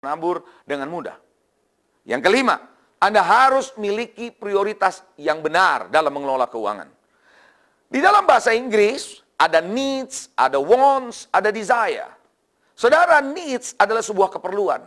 menabur dengan mudah. Yang kelima, Anda harus miliki prioritas yang benar dalam mengelola keuangan. Di dalam bahasa Inggris, ada needs, ada wants, ada desire. Saudara, needs adalah sebuah keperluan.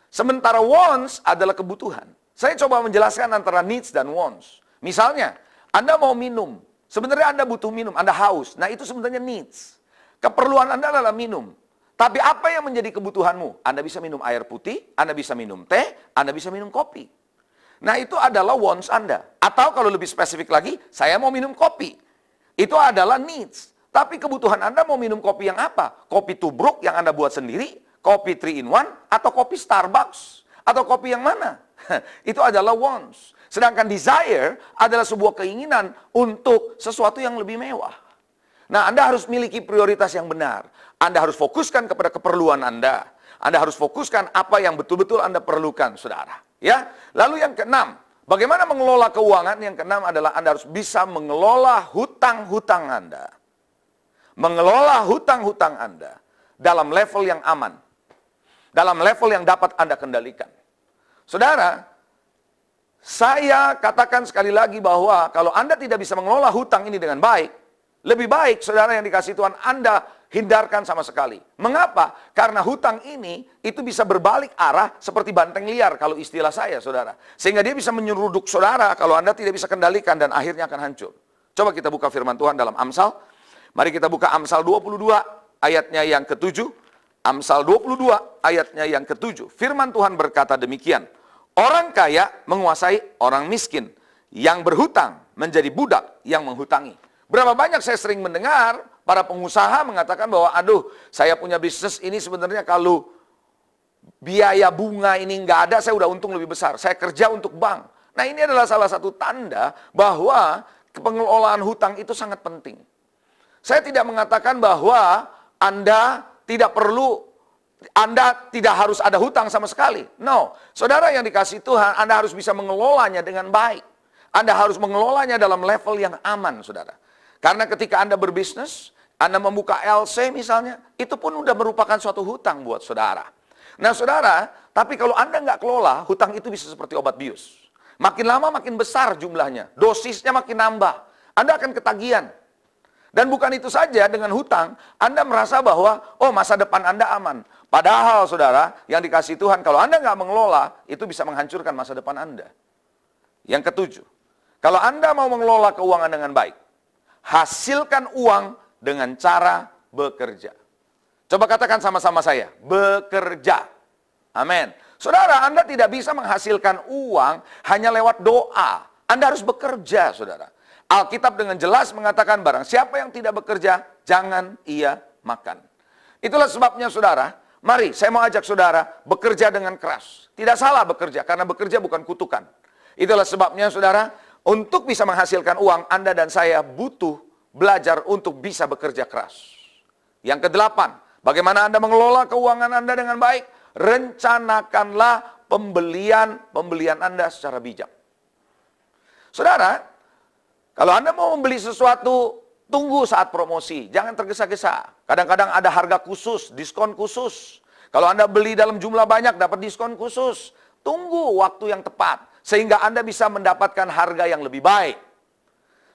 Sementara wants adalah kebutuhan. Saya coba menjelaskan antara needs dan wants. Misalnya, Anda mau minum. Sebenarnya Anda butuh minum, Anda haus. Nah, itu sebenarnya needs. Keperluan Anda adalah minum. Tapi apa yang menjadi kebutuhanmu? Anda bisa minum air putih, Anda bisa minum teh, Anda bisa minum kopi. Nah, itu adalah wants Anda. Atau kalau lebih spesifik lagi, saya mau minum kopi. Itu adalah needs. Tapi kebutuhan Anda mau minum kopi yang apa? Kopi tubruk yang Anda buat sendiri, kopi 3 in 1, atau kopi Starbucks, atau kopi yang mana? Itu adalah wants. Sedangkan desire adalah sebuah keinginan untuk sesuatu yang lebih mewah. Nah, Anda harus miliki prioritas yang benar. Anda harus fokuskan kepada keperluan Anda. Anda harus fokuskan apa yang betul-betul Anda perlukan, saudara. Ya. Lalu yang keenam, bagaimana mengelola keuangan? Yang keenam adalah Anda harus bisa mengelola hutang-hutang Anda. Mengelola hutang-hutang Anda dalam level yang aman. Dalam level yang dapat Anda kendalikan. Saudara, saya katakan sekali lagi bahwa kalau Anda tidak bisa mengelola hutang ini dengan baik, lebih baik, saudara yang dikasih Tuhan, Anda hindarkan sama sekali. Mengapa? Karena hutang ini, itu bisa berbalik arah seperti banteng liar, kalau istilah saya, saudara. Sehingga dia bisa menyeruduk saudara kalau Anda tidak bisa kendalikan dan akhirnya akan hancur. Coba kita buka firman Tuhan dalam Amsal. Mari kita buka Amsal 22, ayatnya yang ke-7. Amsal 22, ayatnya yang ke-7. Firman Tuhan berkata demikian. Orang kaya menguasai orang miskin. Yang berhutang menjadi budak yang menghutangi. Berapa banyak saya sering mendengar para pengusaha mengatakan bahwa, aduh, saya punya bisnis ini sebenarnya kalau biaya bunga ini nggak ada, saya udah untung lebih besar. Saya kerja untuk bank. Nah, ini adalah salah satu tanda bahwa pengelolaan hutang itu sangat penting. Saya tidak mengatakan bahwa Anda tidak perlu, Anda tidak harus ada hutang sama sekali. No, saudara yang dikasih Tuhan, Anda harus bisa mengelolanya dengan baik. Anda harus mengelolanya dalam level yang aman, saudara. Karena ketika Anda berbisnis, Anda membuka LC misalnya, itu pun sudah merupakan suatu hutang buat saudara. Nah, saudara, tapi kalau Anda nggak kelola, hutang itu bisa seperti obat bius. Makin lama makin besar jumlahnya, dosisnya makin nambah. Anda akan ketagihan. Dan bukan itu saja, dengan hutang, Anda merasa bahwa, oh, masa depan Anda aman. Padahal, saudara, yang dikasih Tuhan, kalau Anda nggak mengelola, itu bisa menghancurkan masa depan Anda. Yang ketujuh, kalau Anda mau mengelola keuangan dengan baik, hasilkan uang dengan cara bekerja. Coba katakan sama-sama saya, bekerja. Amin. Saudara, Anda tidak bisa menghasilkan uang hanya lewat doa. Anda harus bekerja, saudara. Alkitab dengan jelas mengatakan barang siapa yang tidak bekerja, jangan ia makan. Itulah sebabnya, saudara, mari saya mau ajak saudara bekerja dengan keras. Tidak salah bekerja, karena bekerja bukan kutukan. Itulah sebabnya, saudara, untuk bisa menghasilkan uang, Anda dan saya butuh belajar untuk bisa bekerja keras. Yang kedelapan, bagaimana Anda mengelola keuangan Anda dengan baik? Rencanakanlah pembelian Anda secara bijak. Saudara, kalau Anda mau membeli sesuatu, tunggu saat promosi. Jangan tergesa-gesa. Kadang-kadang ada harga khusus, diskon khusus. Kalau Anda beli dalam jumlah banyak, dapat diskon khusus. Tunggu waktu yang tepat, sehingga Anda bisa mendapatkan harga yang lebih baik.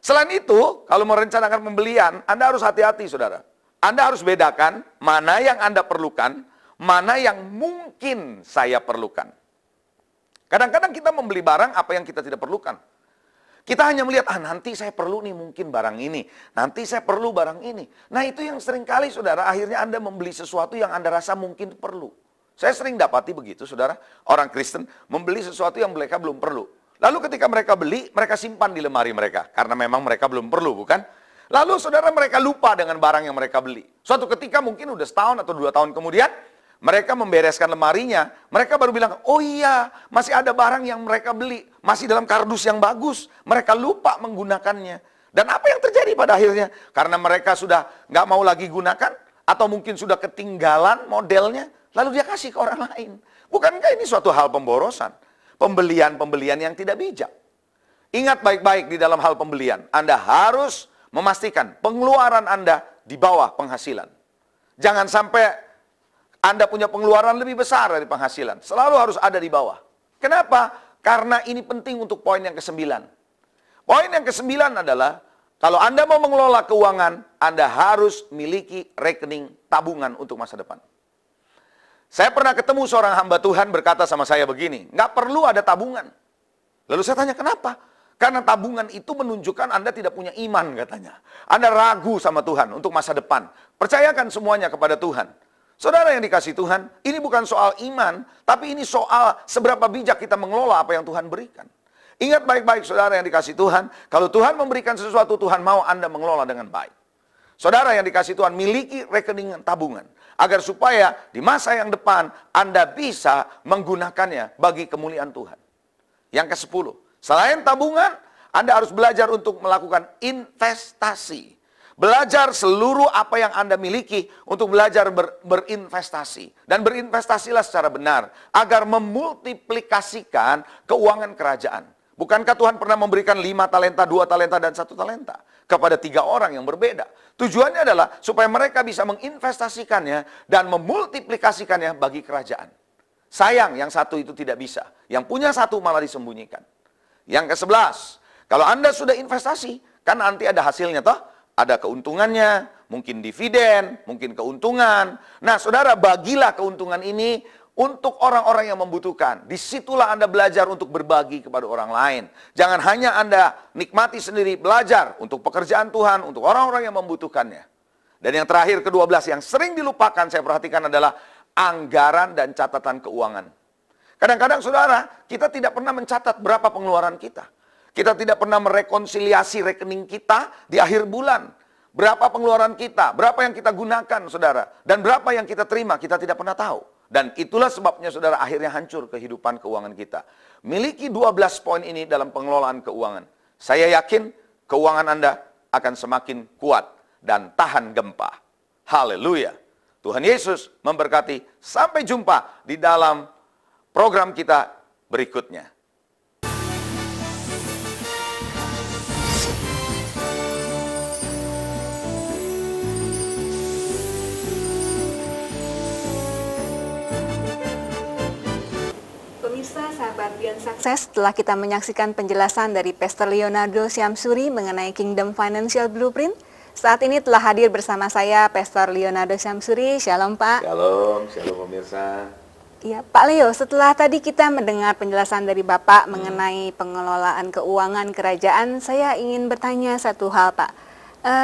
Selain itu, kalau merencanakan pembelian, Anda harus hati-hati, saudara. Anda harus bedakan mana yang Anda perlukan, mana yang mungkin saya perlukan. Kadang-kadang kita membeli barang apa yang kita tidak perlukan. Kita hanya melihat, nanti saya perlu nih mungkin barang ini. Nanti saya perlu barang ini. Nah, itu yang seringkali, saudara, akhirnya Anda membeli sesuatu yang Anda rasa mungkin perlu. Saya sering dapati begitu, saudara. Orang Kristen membeli sesuatu yang mereka belum perlu. Lalu ketika mereka beli, mereka simpan di lemari mereka. Karena memang mereka belum perlu, bukan? Lalu, saudara, mereka lupa dengan barang yang mereka beli. Suatu ketika mungkin udah setahun atau 2 tahun kemudian, mereka membereskan lemarinya. Mereka baru bilang, oh iya, masih ada barang yang mereka beli. Masih dalam kardus yang bagus. Mereka lupa menggunakannya. Dan apa yang terjadi pada akhirnya? Karena mereka sudah nggak mau lagi gunakan, atau mungkin sudah ketinggalan modelnya, lalu dia kasih ke orang lain. Bukankah ini suatu hal pemborosan? Pembelian-pembelian yang tidak bijak. Ingat baik-baik di dalam hal pembelian. Anda harus memastikan pengeluaran Anda di bawah penghasilan. Jangan sampai Anda punya pengeluaran lebih besar dari penghasilan. Selalu harus ada di bawah. Kenapa? Karena ini penting untuk poin yang ke-9. Poin yang ke-9 adalah, kalau Anda mau mengelola keuangan, Anda harus miliki rekening tabungan untuk masa depan. Saya pernah ketemu seorang hamba Tuhan berkata sama saya begini, nggak perlu ada tabungan. Lalu saya tanya, kenapa? Karena tabungan itu menunjukkan Anda tidak punya iman, katanya. Anda ragu sama Tuhan untuk masa depan. Percayakan semuanya kepada Tuhan. Saudara yang dikasih Tuhan, ini bukan soal iman, tapi ini soal seberapa bijak kita mengelola apa yang Tuhan berikan. Ingat baik-baik saudara yang dikasih Tuhan, kalau Tuhan memberikan sesuatu, Tuhan mau Anda mengelola dengan baik. Saudara yang dikasih Tuhan, miliki rekening tabungan, agar supaya di masa yang depan Anda bisa menggunakannya bagi kemuliaan Tuhan. Yang ke-10, selain tabungan, Anda harus belajar untuk melakukan investasi. Belajar seluruh apa yang Anda miliki untuk belajar berinvestasi. Dan berinvestasilah secara benar agar memultiplikasikan keuangan kerajaan. Bukankah Tuhan pernah memberikan 5 talenta, 2 talenta, dan 1 talenta kepada 3 orang yang berbeda? Tujuannya adalah supaya mereka bisa menginvestasikannya dan memultiplikasikannya bagi kerajaan. Sayang yang satu itu tidak bisa. Yang punya satu malah disembunyikan. Yang ke-11, kalau Anda sudah investasi, kan nanti ada hasilnya toh? Ada keuntungannya, mungkin dividen, mungkin keuntungan. Nah, saudara, bagilah keuntungan ini untuk orang-orang yang membutuhkan. Disitulah Anda belajar untuk berbagi kepada orang lain. Jangan hanya Anda nikmati sendiri, belajar untuk pekerjaan Tuhan, untuk orang-orang yang membutuhkannya. Dan yang terakhir, ke-12, yang sering dilupakan saya perhatikan adalah anggaran dan catatan keuangan. Kadang-kadang saudara, kita tidak pernah mencatat berapa pengeluaran kita. Kita tidak pernah merekonsiliasi rekening kita di akhir bulan. Berapa pengeluaran kita, berapa yang kita gunakan, saudara. Dan berapa yang kita terima, kita tidak pernah tahu. Dan itulah sebabnya, saudara, akhirnya hancur kehidupan keuangan kita. Miliki 12 poin ini dalam pengelolaan keuangan. Saya yakin keuangan Anda akan semakin kuat dan tahan gempa. Haleluya. Tuhan Yesus memberkati. Sampai jumpa di dalam program kita berikutnya. Pemirsa sahabat Beyond Success, setelah kita menyaksikan penjelasan dari Pastor Leonardo Syamsuri mengenai Kingdom Financial Blueprint, saat ini telah hadir bersama saya Pastor Leonardo Syamsuri. Shalom Pak. Shalom, shalom pemirsa. Ya, Pak Leo, setelah tadi kita mendengar penjelasan dari Bapak mengenai pengelolaan keuangan kerajaan, saya ingin bertanya satu hal, Pak.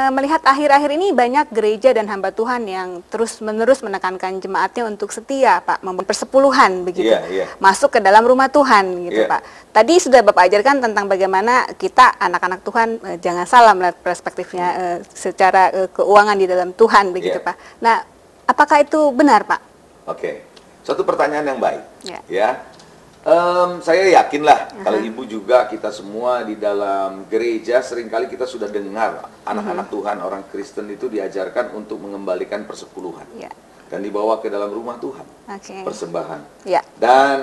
Melihat akhir-akhir ini banyak gereja dan hamba Tuhan yang terus-menerus menekankan jemaatnya untuk setia, Pak, membangun persepuluhan begitu, masuk ke dalam rumah Tuhan, gitu, Pak. Tadi sudah Bapak ajarkan tentang bagaimana kita anak-anak Tuhan jangan salah melihat perspektifnya secara keuangan di dalam Tuhan, begitu, Pak. Nah, apakah itu benar, Pak? Oke, satu pertanyaan yang baik, ya. Saya yakinlah kalau ibu juga kita semua di dalam gereja seringkali kita sudah dengar anak-anak Tuhan, orang Kristen itu diajarkan untuk mengembalikan persepuluhan dan dibawa ke dalam rumah Tuhan, persembahan. Dan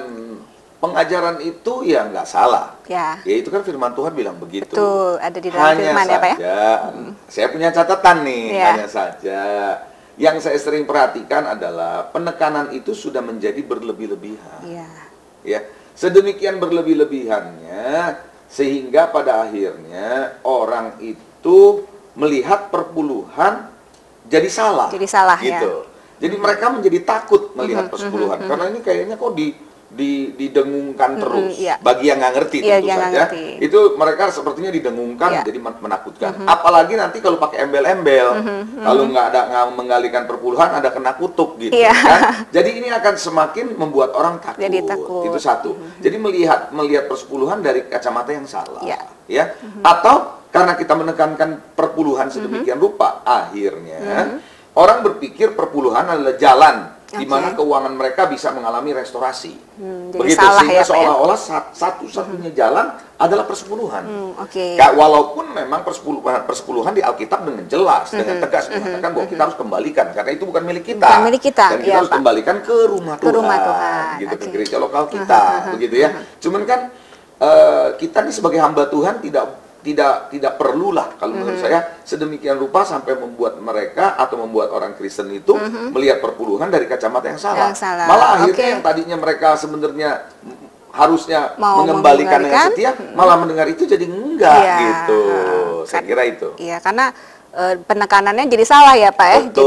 pengajaran itu ya nggak salah, ya itu kan firman Tuhan bilang begitu. Betul, ada di dalam firman ya Pak ya. Saya punya catatan nih, hanya saja yang saya sering perhatikan adalah penekanan itu sudah menjadi berlebih-lebihan. Ya, sedemikian berlebih-lebihannya sehingga pada akhirnya orang itu melihat perpuluhan jadi salah. Jadi salah gitu. Jadi mereka menjadi takut melihat persepuluhan karena ini kayaknya kok didengungkan terus. Bagi yang nggak ngerti tentu saja, itu mereka sepertinya didengungkan jadi menakutkan. Apalagi nanti kalau pakai embel-embel, kalau nggak menggalikan perpuluhan ada kena kutuk gitu kan. Jadi ini akan semakin membuat orang takut. Itu satu. Jadi melihat persepuluhan dari kacamata yang salah, ya. Atau karena kita menekankan perpuluhan sedemikian rupa, akhirnya orang berpikir perpuluhan adalah jalan di mana keuangan mereka bisa mengalami restorasi. Begitu, sehingga seolah-olah satu-satunya jalan adalah persepuluhan. Walaupun memang persepuluhan di Alkitab dengan jelas, dengan tegas mengatakan bahwa kita harus kembalikan, karena itu bukan milik kita. Dan kita harus kembalikan ke rumah Tuhan, gitu, ke gereja lokal kita, begitu ya. Cuman kan kita nih sebagai hamba Tuhan tidak tidak perlulah kalau menurut saya sedemikian rupa sampai membuat mereka atau membuat orang Kristen itu melihat perpuluhan dari kacamata yang salah. Malah akhirnya yang tadinya mereka sebenarnya harusnya mengembalikan dengan setia, malah mendengar itu jadi enggak gitu. Saya kira itu. Iya, karena penekanannya jadi salah ya Pak ya. Betul.